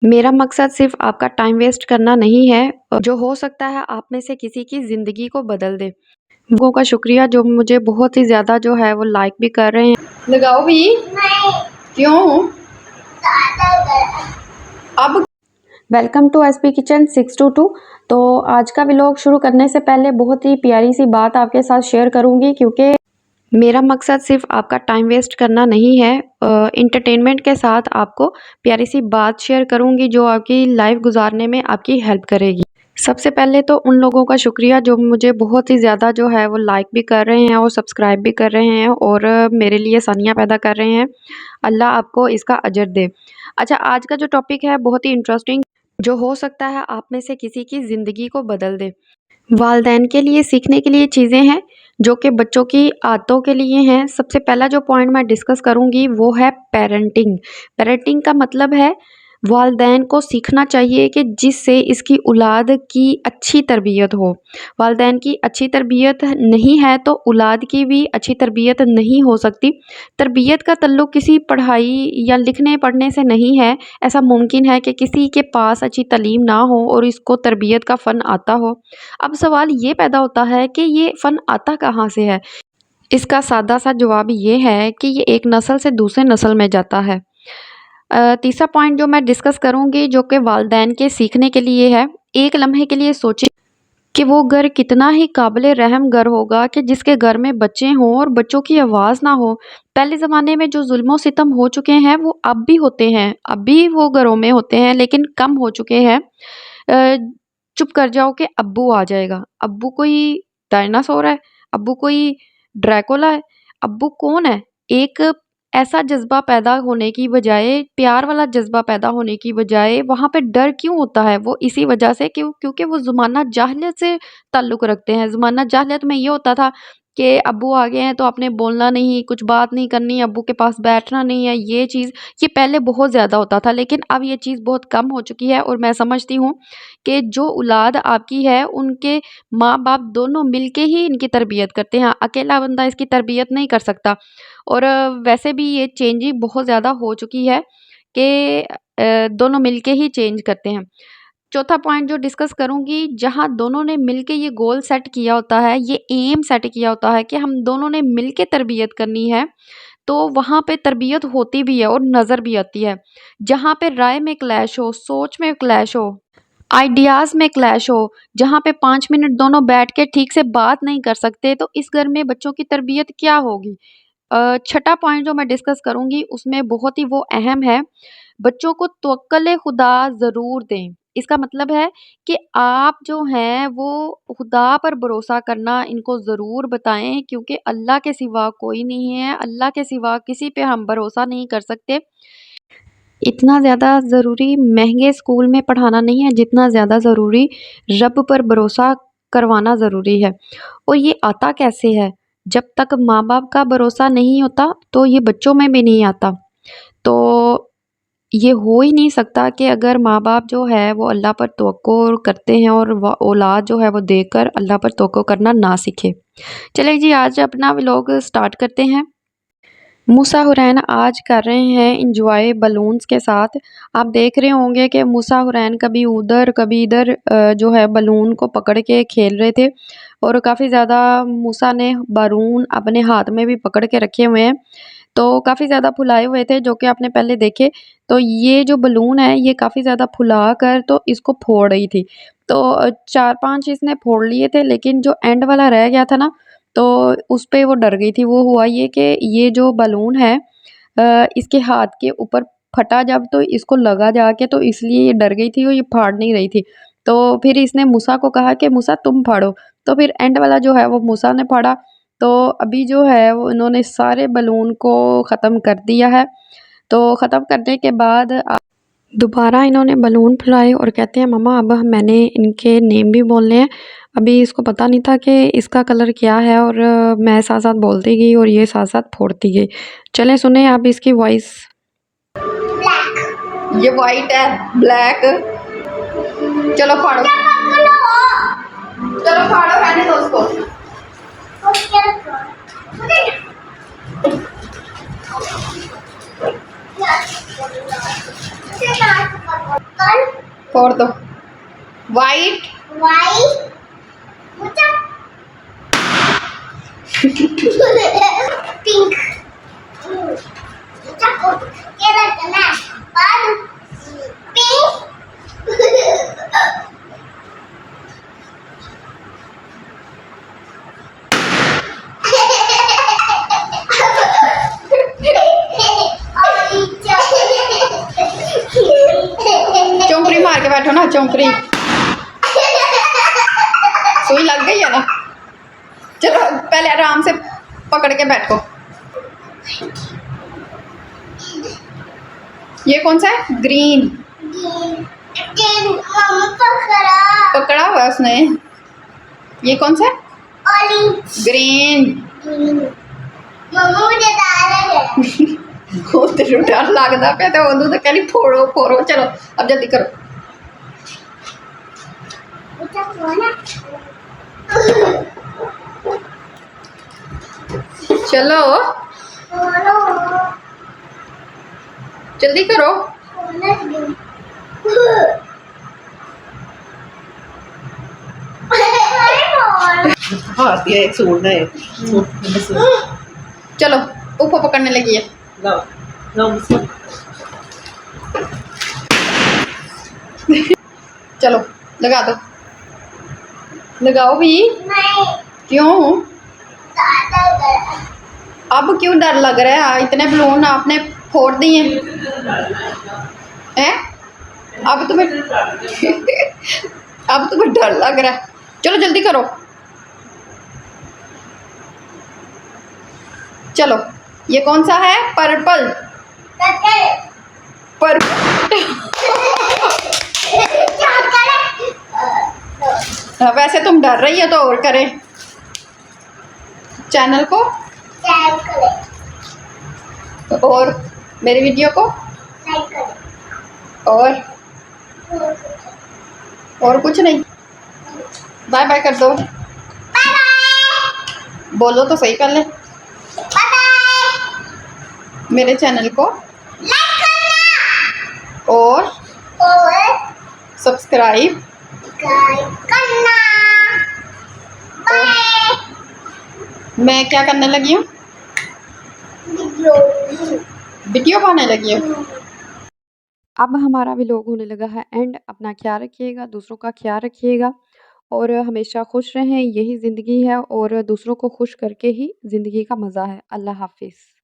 मेरा मकसद सिर्फ़ आपका टाइम वेस्ट करना नहीं है जो हो सकता है आप में से किसी की ज़िंदगी को बदल दे। लोगों का शुक्रिया जो मुझे बहुत ही ज़्यादा जो है वो लाइक भी कर रहे हैं। लगाओ भी। नहीं। क्यों? अब वेलकम टू एसपी किचन 622। तो आज का व्लॉग शुरू करने से पहले बहुत ही प्यारी सी बात आपके साथ शेयर करूँगी क्योंकि मेरा मकसद सिर्फ़ आपका टाइम वेस्ट करना नहीं है। एंटरटेनमेंट के साथ आपको प्यारी सी बात शेयर करूँगी जो आपकी लाइफ़ गुज़ारने में आपकी हेल्प करेगी। सबसे पहले तो उन लोगों का शुक्रिया जो मुझे बहुत ही ज़्यादा जो है वो लाइक भी कर रहे हैं और सब्सक्राइब भी कर रहे हैं और मेरे लिए आसानियाँ पैदा कर रहे हैं। अल्लाह आपको इसका अजर दे। अच्छा, आज का जो टॉपिक है बहुत ही इंटरेस्टिंग जो हो सकता है आप में से किसी की ज़िंदगी को बदल दे। वालदैन के लिए सीखने के लिए चीज़ें हैं जो कि बच्चों की आदतों के लिए हैं। सबसे पहला जो पॉइंट मैं डिस्कस करूँगी वो है पेरेंटिंग। पेरेंटिंग का मतलब है वालदैन को सीखना चाहिए कि जिससे इसकी औलाद की अच्छी तरबियत हो। वालदैन की अच्छी तरबियत नहीं है तो औलाद की भी अच्छी तरबियत नहीं हो सकती। तरबियत का ताल्लुक किसी पढ़ाई या लिखने पढ़ने से नहीं है। ऐसा मुमकिन है कि किसी के पास अच्छी तालीम ना हो और इसको तरबियत का फ़न आता हो। अब सवाल ये पैदा होता है कि ये फ़न आता कहाँ से है? इसका सादा-सा जवाब ये है कि ये एक नस्ल से दूसरे नस्ल में जाता है। तीसरा पॉइंट जो मैं डिस्कस करूँगी जो कि वालदैन के सीखने के लिए है। एक लम्हे के लिए सोचें कि वो घर कितना ही काबिले रहम घर होगा कि जिसके घर में बच्चे हों और बच्चों की आवाज़ ना हो। पहले ज़माने में जो ज़ुल्म-ओ-सितम हो चुके हैं वो अब भी होते हैं। अब भी वो घरों में होते हैं लेकिन कम हो चुके हैं। अ, चुप कर जाओ कि अब्बू आ जाएगा। अब्बू कोई डायनासोर है? अब्बू कोई ड्रैकुला है? अब्बू कौन है? एक ऐसा जज़्बा पैदा होने की बजाय, प्यार वाला जज़्बा पैदा होने की बजाय वहाँ पे डर क्यों होता है? वो इसी वजह से क्योंकि वो ज़माना जाहिलियत से ताल्लुक़ रखते हैं। ज़माना जाहिलियत में ये होता था कि अब्बू आ गए हैं तो आपने बोलना नहीं, कुछ बात नहीं करनी, अब्बू के पास बैठना नहीं है, ये चीज़ ये पहले बहुत ज़्यादा होता था लेकिन अब ये चीज़ बहुत कम हो चुकी है और मैं समझती हूँ कि जो औलाद आपकी है उनके माँ-बाप दोनों मिलके ही इनकी तरबियत करते हैं। अकेला बंदा इसकी तरबियत नहीं कर सकता और वैसे भी ये चेंजिंग बहुत ज़्यादा हो चुकी है कि दोनों मिलके ही चेंज करते हैं। चौथा पॉइंट जो डिस्कस करूँगी जहाँ दोनों ने मिलके ये गोल सेट किया होता है, ये एम सेट किया होता है कि हम दोनों ने मिलके तरबियत करनी है, तो वहाँ पे तरबियत होती भी है और नज़र भी आती है। जहाँ पे राय में क्लैश हो, सोच में क्लैश हो, आइडियाज़ में क्लैश हो, जहाँ पे 5 मिनट दोनों बैठ के ठीक से बात नहीं कर सकते, तो इस घर में बच्चों की तरबियत क्या होगी? छठा पॉइंट जो मैं डिस्कस करूँगी उसमें बहुत ही वो अहम है, बच्चों को तवक्कुल खुदा ज़रूर दें। इसका मतलब है कि आप जो हैं वो खुदा पर भरोसा करना इनको ज़रूर बताएँ क्योंकि अल्लाह के सिवा कोई नहीं है, अल्लाह के सिवा किसी पे हम भरोसा नहीं कर सकते। इतना ज़्यादा ज़रूरी महँगे स्कूल में पढ़ाना नहीं है जितना ज़्यादा ज़रूरी रब पर भरोसा करवाना ज़रूरी है। और ये आता कैसे है? जब तक माँ-बाप का भरोसा नहीं होता तो ये बच्चों में भी नहीं आता। तो ये हो ही नहीं सकता कि अगर माँ-बाप जो है वो अल्लाह पर तवक्कुल करते हैं और व औलाद जो है वो देखकर अल्लाह पर तवक्कुल करना ना सीखे। चलिए जी आज अपना व्लॉग स्टार्ट करते हैं। मूसा हुरैन आज कर रहे हैं एन्जॉय बलून्स के साथ। आप देख रहे होंगे कि मूसा हुरैन कभी उधर कभी इधर जो है बलून को पकड़ के खेल रहे थे और काफ़ी ज़्यादा मूसा ने बलून अपने हाथ में भी पकड़ के रखे हुए हैं। तो काफ़ी ज़्यादा फुलाए हुए थे जो कि आपने पहले देखे। तो ये जो बलून है ये काफ़ी ज़्यादा फुला कर तो इसको फोड़ रही थी। तो 4-5 इसने फोड़ लिए थे लेकिन जो एंड वाला रह गया था ना तो उसपे वो डर गई थी। वो हुआ ये कि ये जो बलून है इसके हाथ के ऊपर फटा जब तो इसको लगा जाके तो इसलिए ये डर गई थी और ये फाड़ नहीं रही थी। तो फिर इसने मूसा को कहा कि मूसा तुम फाड़ो। तो फिर एंड वाला जो है वो मूसा ने फाड़ा। तो अभी जो है वो इन्होंने सारे बलून को ख़त्म कर दिया है। तो ख़त्म करने के बाद दोबारा इन्होंने बलून फुलाए और कहते हैं मम्मा अब मैंने इनके नेम भी बोलने हैं। अभी इसको पता नहीं था कि इसका कलर क्या है और मैं साथ-साथ बोलती गई और ये साथ-साथ फोड़ती गई। चलें सुने आप इसकी वॉइस। ब्लैक। ये वाइट है, ब्लैक। चलो फाड़ो। चलो फाड़ो रहने दो उसको। फोड़ दो। वाइट पिंक चौंकड़ी मार के बैठो ना, चौंकड़ी। सुई लग गई है ना। चलो पहले आराम से पकड़ के बैठो। ये कौन सा है? ग्रीन। पकड़ा हुआ है उसने। ये कौन सा है? ऑरेंज। ग्रीन। मम्मा मुझे डाल वो तेरे डर लगता पे तो उन्होंने तो कहनी फोड़ो फोड़ो। चलो अब जल्दी करो। चलो जल्दी करो। हाँ दिया एक सूट है। चलो ऊपर पकड़ने लगी है। लाओ लाओ मुझसे। चलो लगा दो। लगाओ भी। क्यों? अब क्यों डर लग रहा है? इतने बलून आपने फोड़ दिए हैं। अब तुम्हें अब तुम्हें डर लग रहा है। चलो जल्दी करो। चलो ये कौन सा है? पर्पल। पर वैसे तुम डर रही हो तो और करें। चैनल को और मेरी वीडियो को और कुछ नहीं। बाय बाय कर दो। बोलो तो सही पहले। मेरे चैनल को और सब्सक्राइब करना। मैं क्या करने लगी हूँ? वीडियो बनाने लगी हूँ। अब हमारा व्लॉग होने लगा है एंड। अपना ख्याल रखिएगा, दूसरों का ख्याल रखिएगा और हमेशा खुश रहें। यही ज़िंदगी है और दूसरों को खुश करके ही ज़िंदगी का मज़ा है। अल्लाह हाफिज़।